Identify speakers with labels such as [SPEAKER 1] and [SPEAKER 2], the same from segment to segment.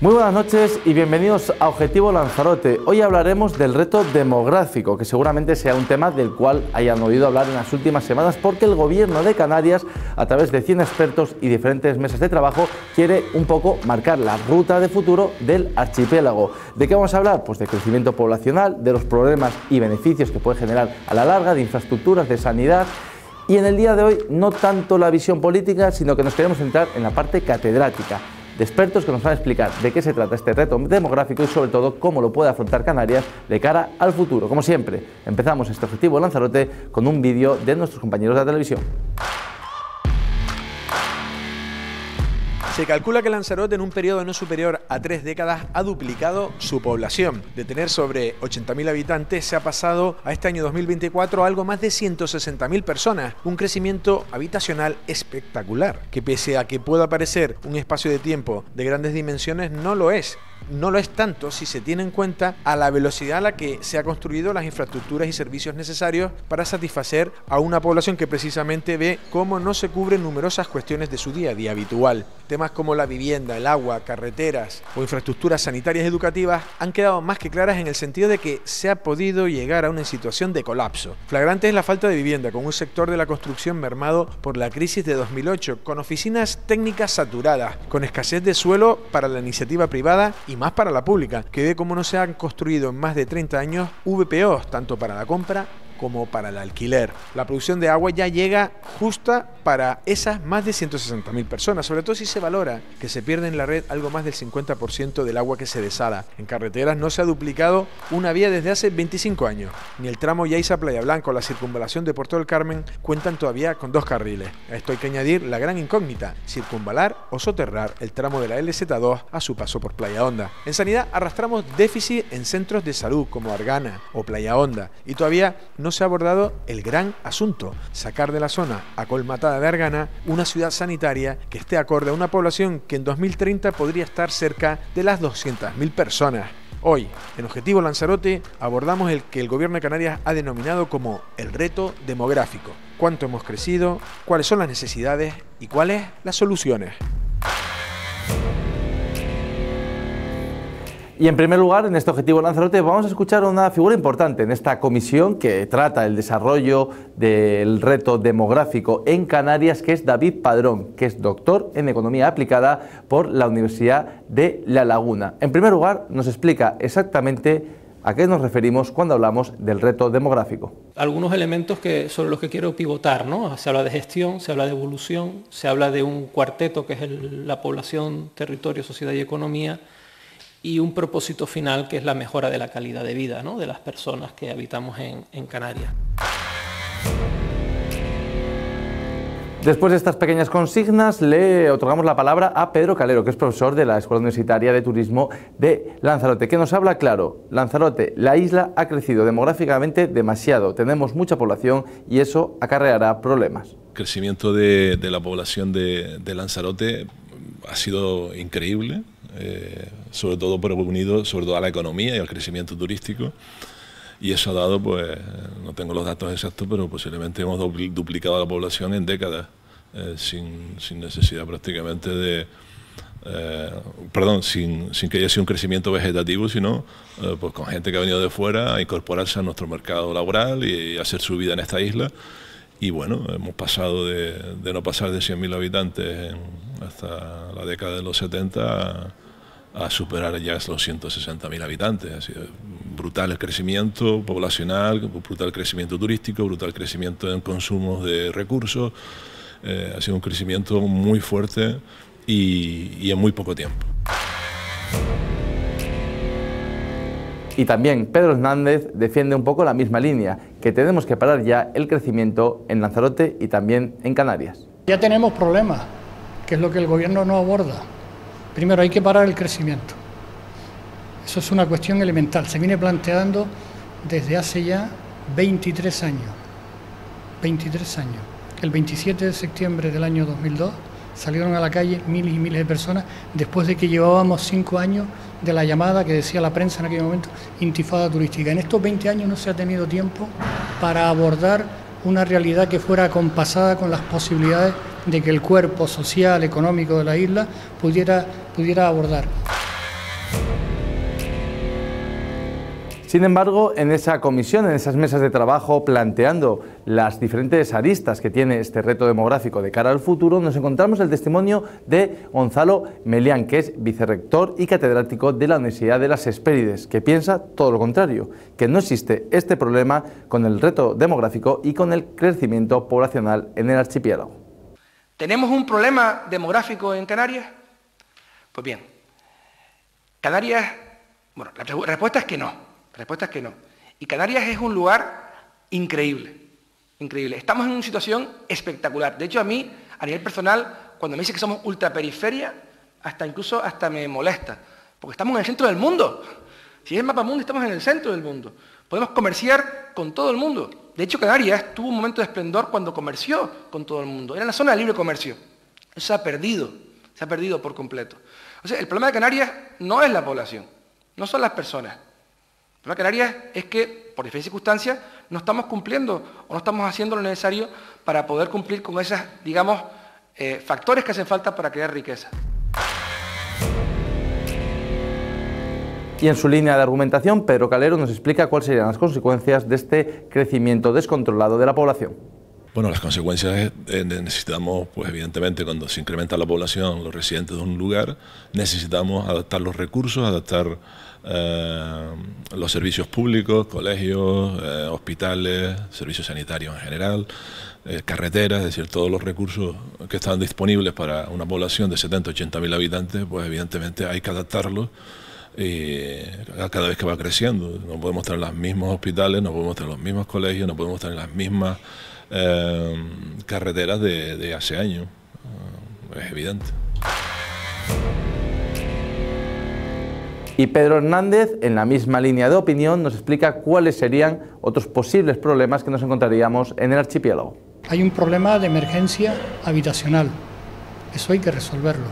[SPEAKER 1] Muy buenas noches y bienvenidos a Objetivo Lanzarote. Hoy hablaremos del reto demográfico, que seguramente sea un tema del cual hayan oído hablar en las últimas semanas, porque el Gobierno de Canarias, a través de 100 expertos y diferentes mesas de trabajo, quiere un poco marcar la ruta de futuro del archipiélago. ¿De qué vamos a hablar? Pues de crecimiento poblacional, de los problemas y beneficios que puede generar a la larga, de infraestructuras, de sanidad. Y en el día de hoy no tanto la visión política, sino que nos queremos centrar en la parte catedrática, de expertos que nos van a explicar de qué se trata este reto demográfico y sobre todo cómo lo puede afrontar Canarias de cara al futuro. Como siempre, empezamos este Objetivo Lanzarote con un vídeo de nuestros compañeros de la televisión.
[SPEAKER 2] Se calcula que Lanzarote en un periodo no superior a 3 décadas ha duplicado su población. De tener sobre 80.000 habitantes se ha pasado a este año 2024 a algo más de 160.000 personas. Un crecimiento habitacional espectacular, que pese a que pueda parecer un espacio de tiempo de grandes dimensiones, no lo es. No lo es tanto si se tiene en cuenta a la velocidad a la que se han construido las infraestructuras y servicios necesarios para satisfacer a una población que precisamente ve cómo no se cubren numerosas cuestiones de su día a día habitual. Temas como la vivienda, el agua, carreteras o infraestructuras sanitarias y educativas han quedado más que claras en el sentido de que se ha podido llegar a una situación de colapso. Flagrante es la falta de vivienda, con un sector de la construcción mermado por la crisis de 2008, con oficinas técnicas saturadas, con escasez de suelo para la iniciativa privada y más para la pública, que ve cómo no se han construido en más de 30 años VPOs, tanto para la compra como para el alquiler. La producción de agua ya llega justa para esas más de 160.000 personas, sobre todo si se valora que se pierde en la red algo más del 50% del agua que se desala. En carreteras no se ha duplicado una vía desde hace 25 años. Ni el tramo Yaiza-Playa Blanca o la circunvalación de Puerto del Carmen cuentan todavía con 2 carriles. A esto hay que añadir la gran incógnita, circunvalar o soterrar el tramo de la LZ2 a su paso por Playa Honda. En sanidad arrastramos déficit en centros de salud como Argana o Playa Honda y todavía no se ha abordado el gran asunto, sacar de la zona acolmatada de Argana una ciudad sanitaria que esté acorde a una población que en 2030 podría estar cerca de las 200.000 personas. Hoy, en Objetivo Lanzarote, abordamos el que el Gobierno de Canarias ha denominado como el reto demográfico. ¿Cuánto hemos crecido? ¿Cuáles son las necesidades? ¿Y cuáles las soluciones?
[SPEAKER 1] Y en primer lugar, en este Objetivo Lanzarote vamos a escuchar a una figura importante en esta comisión que trata el desarrollo del reto demográfico en Canarias, que es David Padrón, que es doctor en Economía Aplicada por la Universidad de La Laguna. En primer lugar, nos explica exactamente a qué nos referimos cuando hablamos del reto demográfico.
[SPEAKER 3] Algunos elementos sobre los que quiero pivotar, ¿no? Se habla de gestión, se habla de evolución, se habla de un cuarteto que es la población, territorio, sociedad y economía, y un propósito final que es la mejora de la calidad de vida, ¿no?, de las personas que habitamos en Canarias.
[SPEAKER 1] Después de estas pequeñas consignas le otorgamos la palabra a Pedro Calero, que es profesor de la Escuela Universitaria de Turismo de Lanzarote, que nos habla claro. Lanzarote, la isla ha crecido demográficamente demasiado, tenemos mucha población y eso acarreará problemas.
[SPEAKER 4] El crecimiento de la población de Lanzarote ha sido increíble. Sobre todo unido sobre todo a la economía y al crecimiento turístico, y eso ha dado, pues, no tengo los datos exactos, pero posiblemente hemos duplicado la población en décadas, sin necesidad prácticamente de, sin que haya sido un crecimiento vegetativo, sino pues con gente que ha venido de fuera a incorporarse a nuestro mercado laboral y hacer su vida en esta isla. Y bueno, hemos pasado de no pasar de 100.000 habitantes hasta la década de los 70 a superar ya los 160.000 habitantes. Ha sido brutal el crecimiento poblacional, brutal crecimiento turístico, brutal crecimiento en consumos de recursos. Ha sido un crecimiento muy fuerte y en muy poco tiempo.
[SPEAKER 1] Y también Pedro Hernández defiende un poco la misma línea, que tenemos que parar ya el crecimiento en Lanzarote y también en Canarias.
[SPEAKER 5] Ya tenemos problemas, que es lo que el gobierno no aborda. Primero, hay que parar el crecimiento. Eso es una cuestión elemental. Se viene planteando desde hace ya 23 años. 23 años. El 27 de septiembre del año 2002 salieron a la calle miles y miles de personas después de que llevábamos 5 años de la llamada que decía la prensa en aquel momento intifada turística. En estos 20 años no se ha tenido tiempo para abordar una realidad que fuera acompasada con las posibilidades de que el cuerpo social, económico de la isla pudiera abordar.
[SPEAKER 1] Sin embargo, en esa comisión, en esas mesas de trabajo, planteando las diferentes aristas que tiene este reto demográfico de cara al futuro, nos encontramos el testimonio de Gonzalo Melián, que es vicerrector y catedrático de la Universidad de las Hespérides, que piensa todo lo contrario, que no existe este problema con el reto demográfico y con el crecimiento poblacional en el archipiélago.
[SPEAKER 6] ¿Tenemos un problema demográfico en Canarias? Pues bien, Canarias, bueno, la respuesta es que no, la respuesta es que no. Y Canarias es un lugar increíble, increíble. Estamos en una situación espectacular. De hecho, a mí, a nivel personal, cuando me dice que somos ultraperiferia, incluso me molesta, porque estamos en el centro del mundo. Si es el mapa mundo, estamos en el centro del mundo. Podemos comerciar con todo el mundo. De hecho, Canarias tuvo un momento de esplendor cuando comerció con todo el mundo. Era la zona de libre comercio. Eso se ha perdido por completo. O sea, el problema de Canarias no es la población, no son las personas. El problema de Canarias es que, por diferentes circunstancias, no estamos cumpliendo o no estamos haciendo lo necesario para poder cumplir con esos, digamos, factores que hacen falta para crear riqueza.
[SPEAKER 1] Y en su línea de argumentación, Pedro Calero nos explica cuáles serían las consecuencias de este crecimiento descontrolado de la población.
[SPEAKER 4] Bueno, las consecuencias necesitamos, pues evidentemente, cuando se incrementa la población, los residentes de un lugar, necesitamos adaptar los recursos, adaptar los servicios públicos, colegios, hospitales, servicios sanitarios en general, carreteras, es decir, todos los recursos que están disponibles para una población de 70-80 mil habitantes, pues evidentemente hay que adaptarlos cada vez que va creciendo. No podemos tener los mismos hospitales, no podemos tener los mismos colegios, no podemos tener las mismas carreteras de hace años, es evidente.
[SPEAKER 1] Y Pedro Hernández, en la misma línea de opinión, nos explica cuáles serían otros posibles problemas que nos encontraríamos en el archipiélago.
[SPEAKER 5] Hay un problema de emergencia habitacional, eso hay que resolverlo.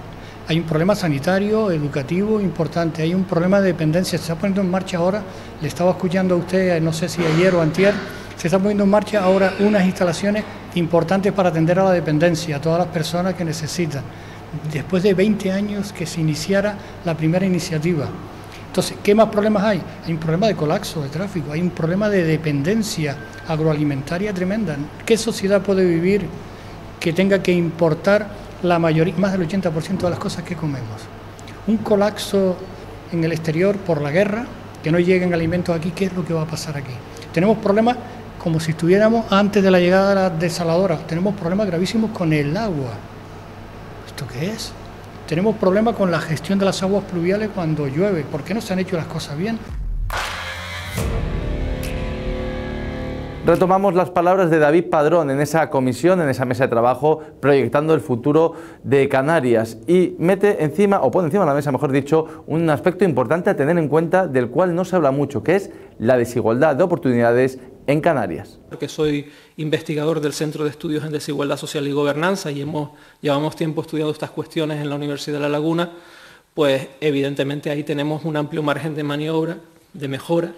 [SPEAKER 5] Hay un problema sanitario, educativo importante, hay un problema de dependencia, se está poniendo en marcha ahora, le estaba escuchando a usted, no sé si ayer o antier, se están poniendo en marcha ahora unas instalaciones importantes para atender a la dependencia, a todas las personas que necesitan. Después de 20 años que se iniciara la primera iniciativa. Entonces, ¿qué más problemas hay? Hay un problema de colapso de tráfico, hay un problema de dependencia agroalimentaria tremenda. ¿Qué sociedad puede vivir que tenga que importar la mayoría, más del 80% de las cosas que comemos? Un colapso en el exterior por la guerra, que no lleguen alimentos aquí, ¿qué es lo que va a pasar aquí? Tenemos problemas como si estuviéramos antes de la llegada de las desaladoras, tenemos problemas gravísimos con el agua. ¿Esto qué es? Tenemos problemas con la gestión de las aguas pluviales cuando llueve. ¿Por qué no se han hecho las cosas bien?
[SPEAKER 1] Retomamos las palabras de David Padrón en esa comisión, en esa mesa de trabajo, proyectando el futuro de Canarias, y mete encima, o pone encima de la mesa, mejor dicho, un aspecto importante a tener en cuenta, del cual no se habla mucho, que es la desigualdad de oportunidades en Canarias.
[SPEAKER 3] Porque soy investigador del Centro de Estudios en Desigualdad Social y Gobernanza y llevamos tiempo estudiando estas cuestiones en la Universidad de La Laguna, pues evidentemente ahí tenemos un amplio margen de maniobra, de mejora,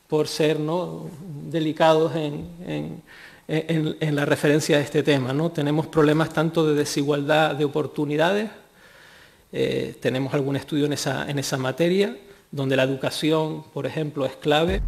[SPEAKER 3] por ser, ¿no?, delicados en la referencia a este tema, ¿no? Tenemos problemas tanto de desigualdad de oportunidades, tenemos algún estudio en esa materia, donde la educación, por ejemplo, es clave.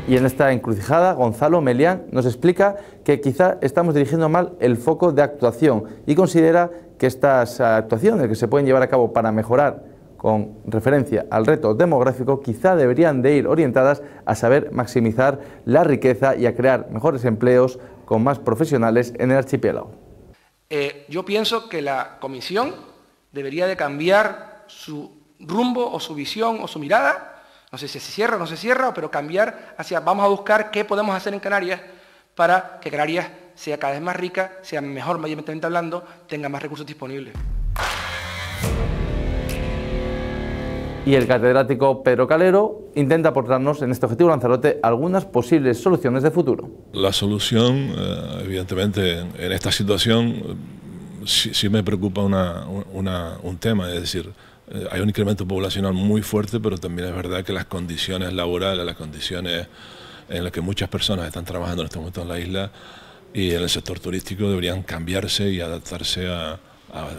[SPEAKER 1] Y en esta encrucijada, Gonzalo Melián nos explica que quizá estamos dirigiendo mal el foco de actuación y considera que estas actuaciones que se pueden llevar a cabo para mejorar con referencia al reto demográfico quizá deberían de ir orientadas a saber maximizar la riqueza y a crear mejores empleos con más profesionales en el archipiélago.
[SPEAKER 6] Yo pienso que la comisión debería de cambiar su rumbo o su visión o su mirada. No sé si se cierra o no se cierra, pero cambiar hacia, vamos a buscar qué podemos hacer en Canarias para que Canarias sea cada vez más rica, sea mejor medioambientalmente hablando, tenga más recursos disponibles.
[SPEAKER 1] Y el catedrático Pedro Calero intenta aportarnos en este objetivo Lanzarote algunas posibles soluciones de futuro.
[SPEAKER 4] La solución, evidentemente, en esta situación sí me preocupa un tema, es decir, hay un incremento poblacional muy fuerte, pero también es verdad que las condiciones laborales, las condiciones en las que muchas personas están trabajando en este momento en la isla y en el sector turístico deberían cambiarse y adaptarse a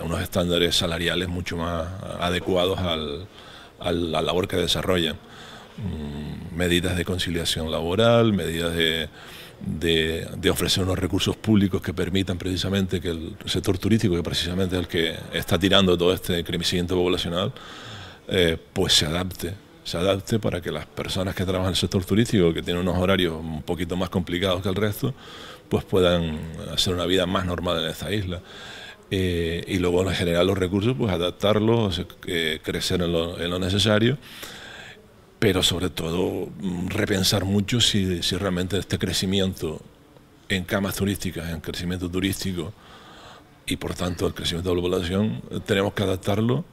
[SPEAKER 4] unos estándares salariales mucho más adecuados a la labor que desarrollan. Medidas de conciliación laboral, medidas de ofrecer unos recursos públicos que permitan precisamente que el sector turístico, que precisamente es el que está tirando todo este crecimiento poblacional, pues se adapte para que las personas que trabajan en el sector turístico, que tienen unos horarios un poquito más complicados que el resto, pues puedan hacer una vida más normal en esta isla. Y luego en general los recursos, pues adaptarlos, crecer en lo necesario, pero sobre todo repensar mucho si realmente este crecimiento en camas turísticas, en crecimiento turístico y por tanto el crecimiento de la población, tenemos que adaptarlo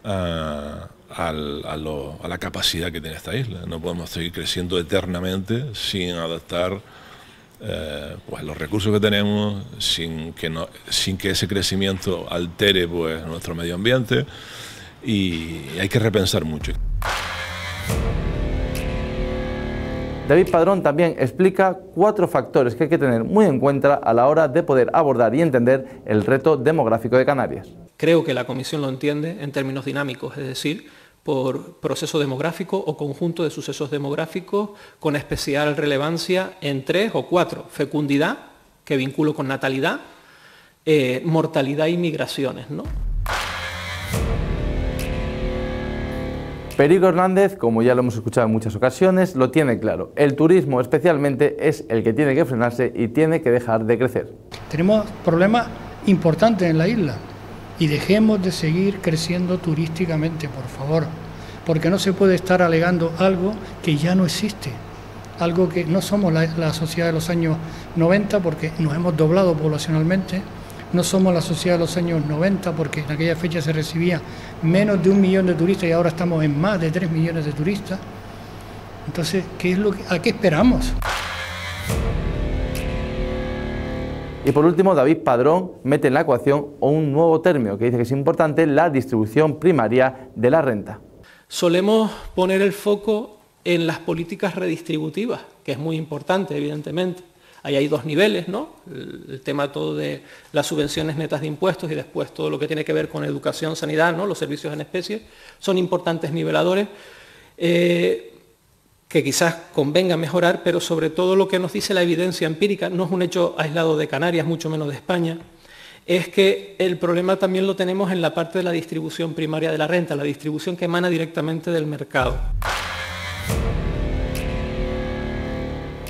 [SPEAKER 4] a la capacidad que tiene esta isla. No podemos seguir creciendo eternamente sin adaptar pues los recursos que tenemos, sin que ese crecimiento altere pues nuestro medio ambiente, y hay que repensar mucho.
[SPEAKER 1] David Padrón también explica 4 factores que hay que tener muy en cuenta a la hora de poder abordar y entender el reto demográfico de Canarias.
[SPEAKER 3] Creo que la Comisión lo entiende en términos dinámicos, es decir, por proceso demográfico o conjunto de sucesos demográficos con especial relevancia en 3 o 4. Fecundidad, que vinculo con natalidad, mortalidad y migraciones, ¿no?
[SPEAKER 1] Perico Hernández, como ya lo hemos escuchado en muchas ocasiones, lo tiene claro. El turismo especialmente es el que tiene que frenarse y tiene que dejar de crecer.
[SPEAKER 5] Tenemos problemas importantes en la isla y dejemos de seguir creciendo turísticamente, por favor, porque no se puede estar alegando algo que ya no existe, algo que no somos la sociedad de los años 90 porque nos hemos doblado poblacionalmente. No somos la sociedad de los años 90 porque en aquella fecha se recibía menos de 1 millón de turistas y ahora estamos en más de 3 millones de turistas. Entonces, ¿a qué esperamos?
[SPEAKER 1] Y por último, David Padrón mete en la ecuación un nuevo término que dice que es importante: la distribución primaria de la renta.
[SPEAKER 3] Solemos poner el foco en las políticas redistributivas, que es muy importante, evidentemente. Ahí hay 2 niveles, ¿no? El tema todo de las subvenciones netas de impuestos y después todo lo que tiene que ver con educación, sanidad, ¿no? Los servicios en especie, son importantes niveladores que quizás convenga mejorar, pero sobre todo lo que nos dice la evidencia empírica, no es un hecho aislado de Canarias, mucho menos de España, es que el problema también lo tenemos en la parte de la distribución primaria de la renta, la distribución que emana directamente del mercado.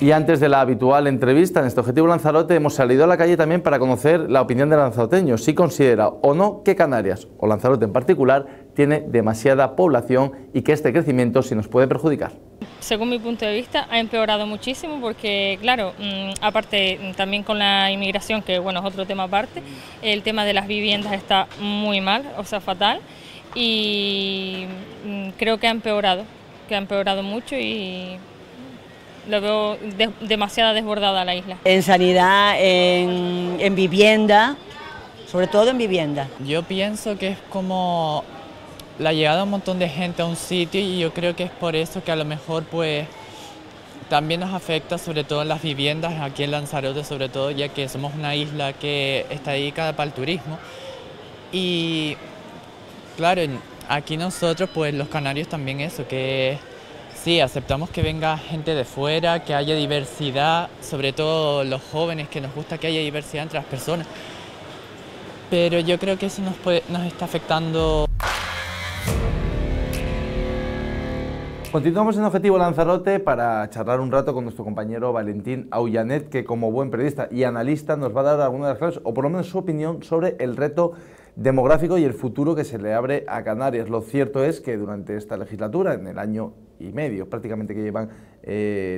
[SPEAKER 1] Y antes de la habitual entrevista en este Objetivo Lanzarote, hemos salido a la calle también para conocer la opinión de lanzaroteños, si considera o no que Canarias, o Lanzarote en particular, tiene demasiada población y que este crecimiento sí nos puede perjudicar.
[SPEAKER 7] Según mi punto de vista, ha empeorado muchísimo porque, claro, aparte también con la inmigración, que bueno, es otro tema aparte, el tema de las viviendas está muy mal, o sea, fatal, y creo que ha empeorado mucho y lo veo demasiado desbordada la isla.
[SPEAKER 8] En sanidad, en vivienda, sobre todo en vivienda.
[SPEAKER 9] Yo pienso que es como la llegada de un montón de gente a un sitio y yo creo que es por eso que a lo mejor pues también nos afecta sobre todo en las viviendas aquí en Lanzarote, sobre todo ya que somos una isla que está dedicada para el turismo y claro, aquí nosotros pues los canarios también eso, que sí, aceptamos que venga gente de fuera, que haya diversidad, sobre todo los jóvenes, que nos gusta que haya diversidad entre las personas. Pero yo creo que eso nos está afectando.
[SPEAKER 1] Continuamos en Objetivo Lanzarote para charlar un rato con nuestro compañero Valentín Aullanet, que como buen periodista y analista nos va a dar algunas de las claves, o por lo menos su opinión sobre el reto demográfico y el futuro que se le abre a Canarias. Lo cierto es que durante esta legislatura, en el año y medio prácticamente que llevan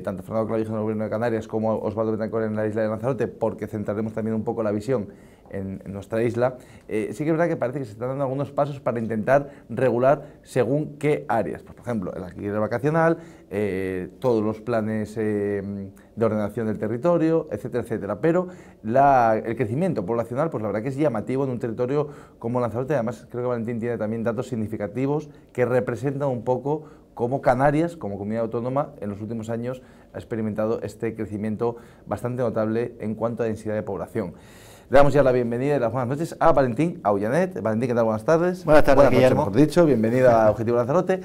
[SPEAKER 1] tanto Fernando Clavijo en el Gobierno de Canarias como Osvaldo Betancourt en la isla de Lanzarote, porque centraremos también un poco la visión en nuestra isla, sí que es verdad que parece que se están dando algunos pasos para intentar regular según qué áreas. Por ejemplo, el alquiler vacacional, todos los planes de ordenación del territorio, etcétera, etcétera. Pero el crecimiento poblacional, pues la verdad que es llamativo en un territorio como Lanzarote. Además, creo que Valentín tiene también datos significativos que representan un poco cómo Canarias, como comunidad autónoma, en los últimos años ha experimentado este crecimiento bastante notable en cuanto a densidad de población. Le damos ya la bienvenida y las buenas noches a Valentín Aullanet. Valentín, ¿qué tal? Buenas tardes.
[SPEAKER 10] Buenas tardes, Guillermo.
[SPEAKER 1] Mejor dicho, bienvenido a Objetivo Lanzarote.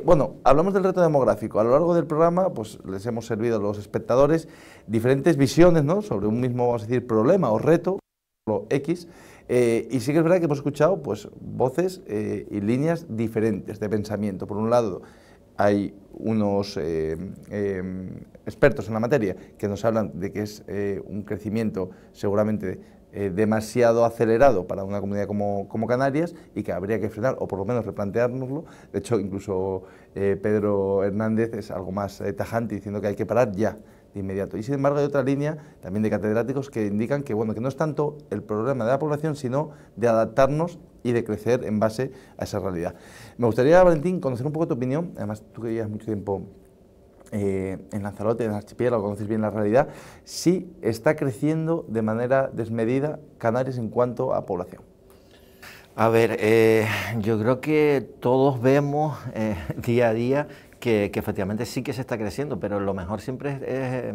[SPEAKER 1] Bueno, hablamos del reto demográfico. A lo largo del programa, pues les hemos servido a los espectadores diferentes visiones, ¿no?, sobre un mismo, vamos a decir, problema o reto, lo X. Y sí que es verdad que hemos escuchado pues voces y líneas diferentes de pensamiento. Por un lado, hay unos expertos en la materia que nos hablan de que es un crecimiento seguramente demasiado acelerado para una comunidad como Canarias y que habría que frenar o por lo menos replanteárnoslo. De hecho, incluso Pedro Hernández es algo más tajante diciendo que hay que parar ya, de inmediato. Y sin embargo hay otra línea también de catedráticos que indican que, bueno, que no es tanto el problema de la población, sino de adaptarnos y de crecer en base a esa realidad. Me gustaría, Valentín, conocer un poco tu opinión, además tú que llevas mucho tiempo en Lanzarote, en el archipiélago, conoces bien la realidad, si está creciendo de manera desmedida Canarias en cuanto a población.
[SPEAKER 10] A ver, yo creo que todos vemos día a día que efectivamente sí que se está creciendo, pero lo mejor siempre es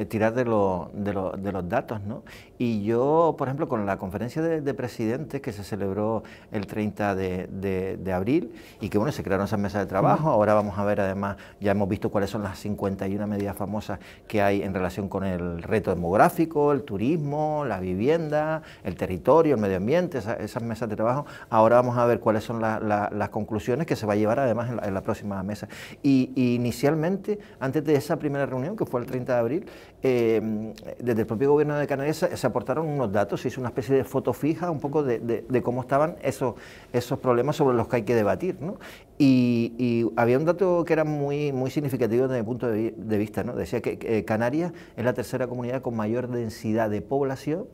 [SPEAKER 10] tirar de los datos, ¿no? Y yo, por ejemplo, con la conferencia de presidentes que se celebró el 30 de abril y que, bueno, se crearon esas mesas de trabajo, ahora vamos a ver, además, ya hemos visto cuáles son las 51 medidas famosas que hay en relación con el reto demográfico, el turismo, la vivienda, el territorio, el medio ambiente, esas mesas de trabajo. Ahora vamos a ver cuáles son las conclusiones que se va a llevar, además, en la próxima mesa. Y inicialmente, antes de esa primera reunión, que fue el 30 de abril, desde el propio gobierno de Canarias se aportaron unos datos, se hizo una especie de foto fija un poco de cómo estaban esos problemas sobre los que hay que debatir, ¿no? Y había un dato que era muy significativo desde mi punto de vista, ¿no? Decía que Canarias es la tercera comunidad con mayor densidad de población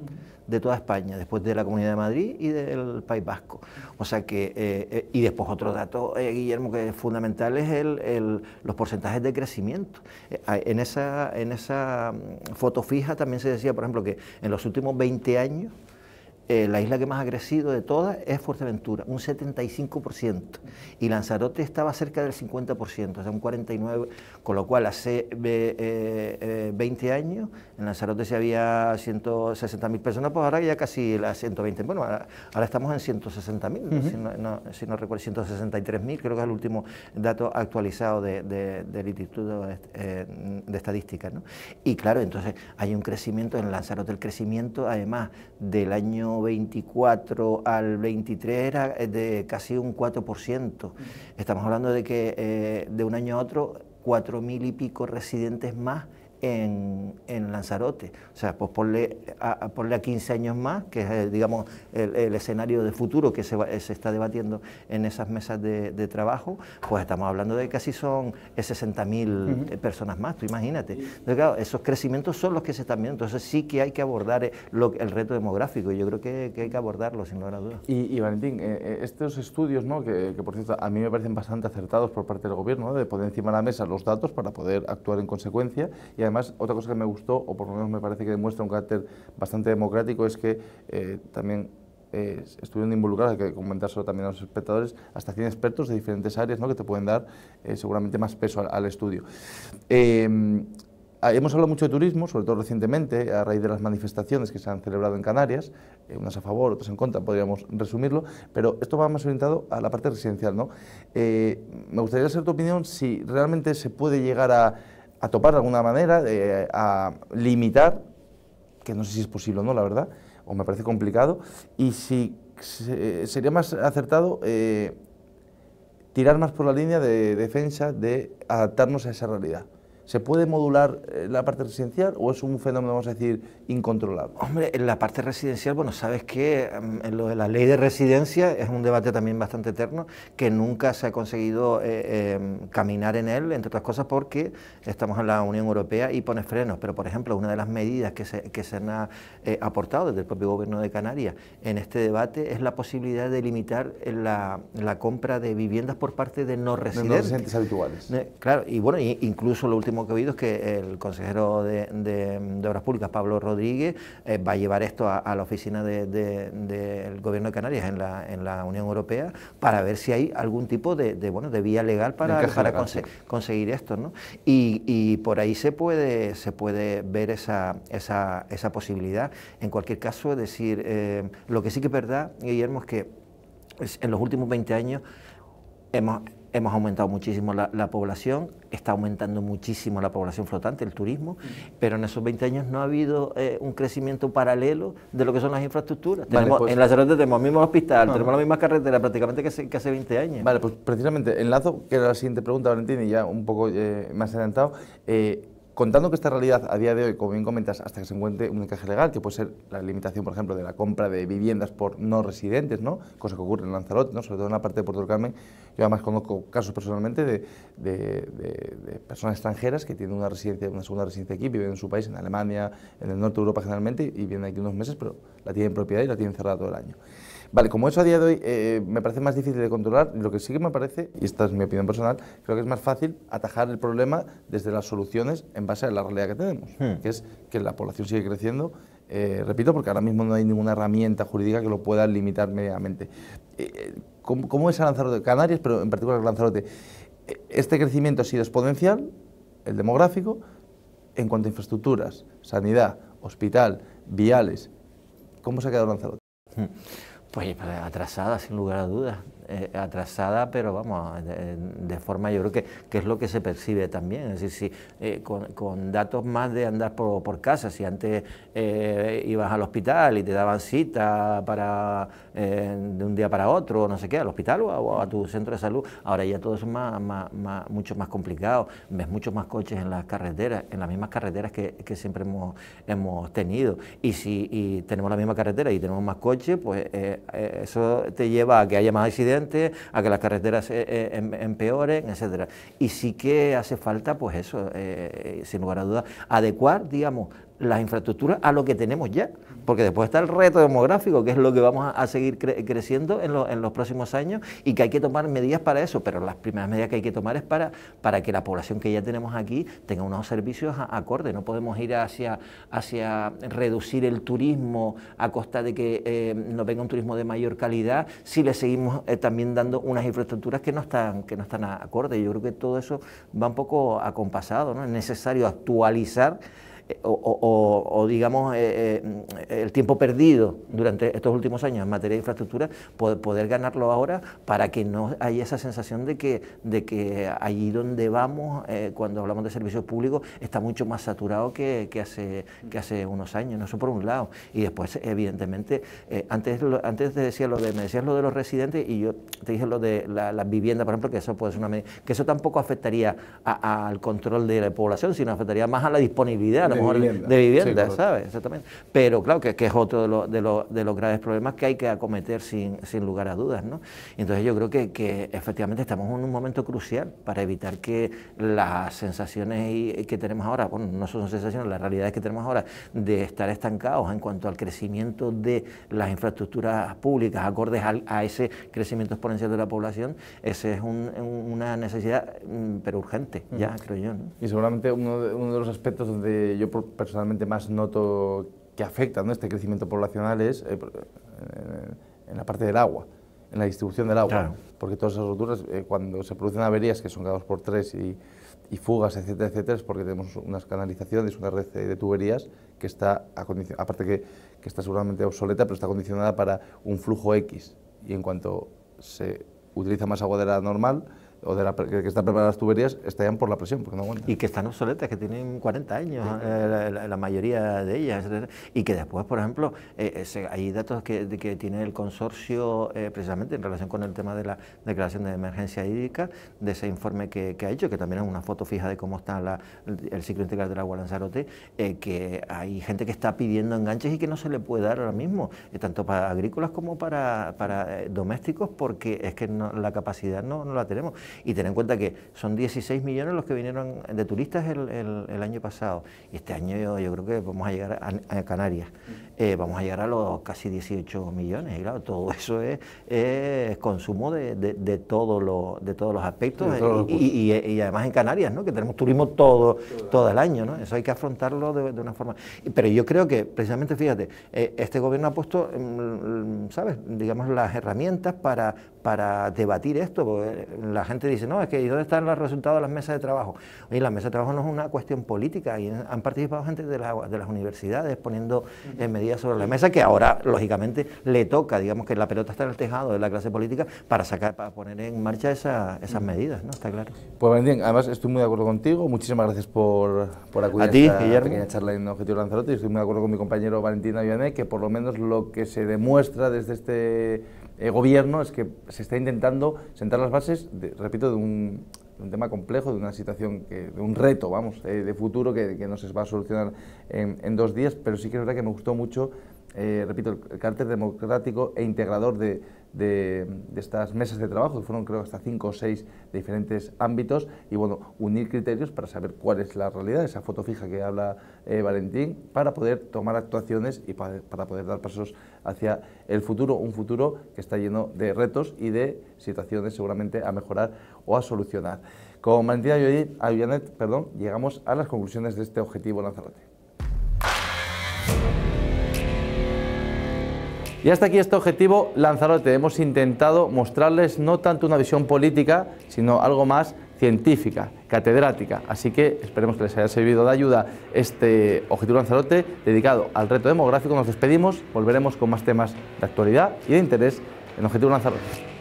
[SPEAKER 10] de toda España, después de la Comunidad de Madrid y del País Vasco. O sea que, y después otro dato, Guillermo, que es fundamental, es los porcentajes de crecimiento. En esa foto fija también se decía, por ejemplo, que en los últimos 20 años la isla que más ha crecido de todas es Fuerteventura, un 75%, y Lanzarote estaba cerca del 50%, o sea, un 49%, con lo cual hace 20 años en Lanzarote se había 160.000 personas, pues ahora ya casi las 120.000, bueno, ahora estamos en 160.000, si no recuerdo, 163.000, creo que es el último dato actualizado del Instituto de Estadística, ¿no? Y claro, entonces hay un crecimiento en Lanzarote, el crecimiento además del año 24 al 23 era de casi un 4%. Estamos hablando de que de un año a otro 4.000 y pico residentes más en Lanzarote. O sea, pues ponle a 15 años más, que es, digamos, el escenario de futuro que se está debatiendo en esas mesas de trabajo, pues estamos hablando de casi son 60.000 personas más, tú imagínate. Entonces, claro, esos crecimientos son los que se están viendo, entonces sí que hay que abordar el reto demográfico, y yo creo que hay que abordarlo, sin lugar a dudas.
[SPEAKER 1] Y Valentín, estos estudios, ¿no?, que por cierto a mí me parecen bastante acertados por parte del gobierno, ¿no?, de poner encima de la mesa los datos para poder actuar en consecuencia, y además otra cosa que me gustó, o por lo menos me parece que demuestra un carácter bastante democrático, es que también estuvieron involucrados, hay que comentárselo también a los espectadores, hasta 100 expertos de diferentes áreas, ¿no?, que te pueden dar seguramente más peso al estudio. Hemos hablado mucho de turismo, sobre todo recientemente, a raíz de las manifestaciones que se han celebrado en Canarias, unas a favor, otras en contra, podríamos resumirlo, pero esto va más orientado a la parte residencial, ¿no? Me gustaría saber tu opinión, si realmente se puede llegar a topar de alguna manera, a limitar, que no sé si es posible o no, la verdad, o me parece complicado, y si sería más acertado tirar más por la línea de defensa de adaptarnos a esa realidad. ¿Se puede modular la parte residencial o es un fenómeno, vamos a decir, incontrolable?
[SPEAKER 10] Hombre, en la parte residencial, bueno, sabes que en lo de la ley de residencia es un debate también bastante eterno, que nunca se ha conseguido caminar en él, entre otras cosas porque estamos en la Unión Europea y pone frenos, pero por ejemplo, una de las medidas que se han aportado desde el propio gobierno de Canarias en este debate es la posibilidad de limitar la compra de viviendas por parte de no residentes.
[SPEAKER 1] No residentes habituales.
[SPEAKER 10] Claro, y bueno, incluso lo último último que he oído es que el consejero de Obras Públicas, Pablo Rodríguez, va a llevar esto a la oficina del Gobierno de Canarias en la Unión Europea para ver si hay algún tipo de vía legal para conseguir esto, ¿no? Y por ahí se puede ver esa posibilidad. En cualquier caso, es decir, lo que sí que es verdad, Guillermo, es que en los últimos 20 años hemos aumentado muchísimo la población, está aumentando muchísimo la población flotante, el turismo, pero en esos 20 años no ha habido un crecimiento paralelo de lo que son las infraestructuras.
[SPEAKER 1] Vale, pues,
[SPEAKER 10] en Lanzarote tenemos el mismo hospital, tenemos la misma carretera prácticamente que hace 20 años.
[SPEAKER 1] Vale, pues precisamente enlazo, que era la siguiente pregunta, Valentín, y ya un poco más adelantado. Contando que esta realidad a día de hoy, como bien comentas, hasta que se encuentre un encaje legal, que puede ser la limitación, por ejemplo, de la compra de viviendas por no residentes, ¿no? Cosa que ocurre en Lanzarote, ¿no? Sobre todo en la parte de Puerto del Carmen. Yo además conozco casos personalmente de personas extranjeras que tienen una segunda residencia aquí, viven en su país, en Alemania, en el norte de Europa generalmente, y vienen aquí unos meses, pero la tienen en propiedad y la tienen cerrada todo el año. Vale, como eso a día de hoy me parece más difícil de controlar, lo que sí que me parece, y esta es mi opinión personal, creo que es más fácil atajar el problema desde las soluciones en base a la realidad que tenemos, que es que la población sigue creciendo, repito, porque ahora mismo no hay ninguna herramienta jurídica que lo pueda limitar medianamente. ¿Cómo es Lanzarote? Canarias, pero en particular Lanzarote. Este crecimiento ha sido exponencial, el demográfico, en cuanto a infraestructuras, sanidad, hospital, viales. ¿Cómo se ha quedado Lanzarote?
[SPEAKER 10] Pues atrasada, sin lugar a dudas, atrasada, pero vamos, de forma, yo creo que es lo que se percibe también, es decir, si, con datos más de andar por casa, si antes ibas al hospital y te daban cita de un día para otro, no sé qué, al hospital o a tu centro de salud, ahora ya todo eso es mucho más complicado, ves muchos más coches en las carreteras, en las mismas carreteras que siempre hemos tenido, y si tenemos la misma carretera y tenemos más coches, pues eso te lleva a que haya más accidentes, a que las carreteras empeoren, etcétera. Y sí que hace falta, pues eso, sin lugar a dudas, adecuar, digamos, las infraestructuras a lo que tenemos ya, porque después está el reto demográfico, que es lo que vamos a seguir creciendo en los próximos años, y que hay que tomar medidas para eso, pero las primeras medidas que hay que tomar es para que la población que ya tenemos aquí tenga unos servicios acordes. No podemos ir hacia reducir el turismo a costa de que nos venga un turismo de mayor calidad si le seguimos también dando unas infraestructuras que no están acordes. Yo creo que todo eso va un poco acompasado, ¿no? Es necesario actualizar digamos, el tiempo perdido durante estos últimos años en materia de infraestructura, poder ganarlo ahora para que no haya esa sensación de que allí donde vamos, cuando hablamos de servicios públicos, está mucho más saturado que hace unos años, ¿no? Eso por un lado. Y después, evidentemente, antes te decía me decías lo de los residentes, y yo te dije lo de las viviendas, por ejemplo, que eso puede ser una medida, que eso tampoco afectaría al control de la población, sino afectaría más a la disponibilidad, de vivienda, sí, ¿sabes? Exactamente. Pero claro, que es otro de los graves problemas que hay que acometer sin lugar a dudas, ¿no? Entonces yo creo que efectivamente estamos en un momento crucial para evitar que las sensaciones que tenemos ahora, bueno, no son sensaciones, las realidades que tenemos ahora de estar estancados en cuanto al crecimiento de las infraestructuras públicas acordes a ese crecimiento exponencial de la población, esa es una necesidad, pero urgente, ya creo yo, ¿no?
[SPEAKER 1] Y seguramente uno de los aspectos donde yo personalmente más noto que afecta, ¿no?, este crecimiento poblacional es en la parte del agua, en la distribución del agua, claro. Porque todas esas roturas, cuando se producen averías que son cada 2x3 y fugas, etcétera, etcétera, es porque tenemos unas canalizaciones, una red de tuberías que está aparte que está seguramente obsoleta, pero está condicionada para un flujo X, y en cuanto se utiliza más agua de la normal, o de que están preparadas las tuberías, estallan por la presión, porque no aguantan.
[SPEAKER 10] Y que están obsoletas, que tienen 40 años, la mayoría de ellas, etc. Y que después, por ejemplo, hay datos que tiene el consorcio, precisamente en relación con el tema de la declaración de emergencia hídrica, de ese informe que ha hecho, que también es una foto fija de cómo está el ciclo integral del agua en Lanzarote, que hay gente que está pidiendo enganches y que no se le puede dar ahora mismo, tanto para agrícolas como para domésticos, porque es que la capacidad no la tenemos. Y ten en cuenta que son 16 millones los que vinieron de turistas el año pasado, y este año yo creo que vamos a llegar a Canarias, vamos a llegar a los casi 18 millones, y claro, todo eso es consumo de todos los aspectos, y además en Canarias, ¿no?, que tenemos turismo todo el año, ¿no? Eso hay que afrontarlo de una forma. Pero yo creo que, precisamente, fíjate, este gobierno ha puesto, ¿sabes?, digamos, las herramientas para debatir esto, porque la gente dice, no, es que ¿y dónde están los resultados de las mesas de trabajo? Oye, la mesa de trabajo no es una cuestión política, y han participado gente de las universidades poniendo medidas sobre la mesa, que ahora, lógicamente, le toca, digamos, que la pelota está en el tejado de la clase política para poner en marcha esas medidas, ¿no? Está claro.
[SPEAKER 1] Pues Valentín, además estoy muy de acuerdo contigo, muchísimas gracias por acudir a esta pequeña charla en Objetivo Lanzarote, y estoy muy de acuerdo con mi compañero Valentín Avianet, que por lo menos lo que se demuestra desde este gobierno es que se está intentando sentar las bases, repito, de un tema complejo, de una situación, de un reto, vamos, de futuro que no se va a solucionar en 2 días, pero sí que es verdad que me gustó mucho, repito, el carácter democrático e integrador de estas mesas de trabajo, que fueron, creo, hasta 5 o 6 de diferentes ámbitos, y bueno, unir criterios para saber cuál es la realidad, esa foto fija que habla Valentín, para poder tomar actuaciones y para poder dar pasos hacia el futuro, un futuro que está lleno de retos y de situaciones seguramente a mejorar o a solucionar. Con Valentín Avianet, llegamos a las conclusiones de este Objetivo Lanzarote. Y hasta aquí este Objetivo Lanzarote. Hemos intentado mostrarles no tanto una visión política, sino algo más científica, catedrática. Así que esperemos que les haya servido de ayuda este Objetivo Lanzarote dedicado al reto demográfico. Nos despedimos, volveremos con más temas de actualidad y de interés en Objetivo Lanzarote.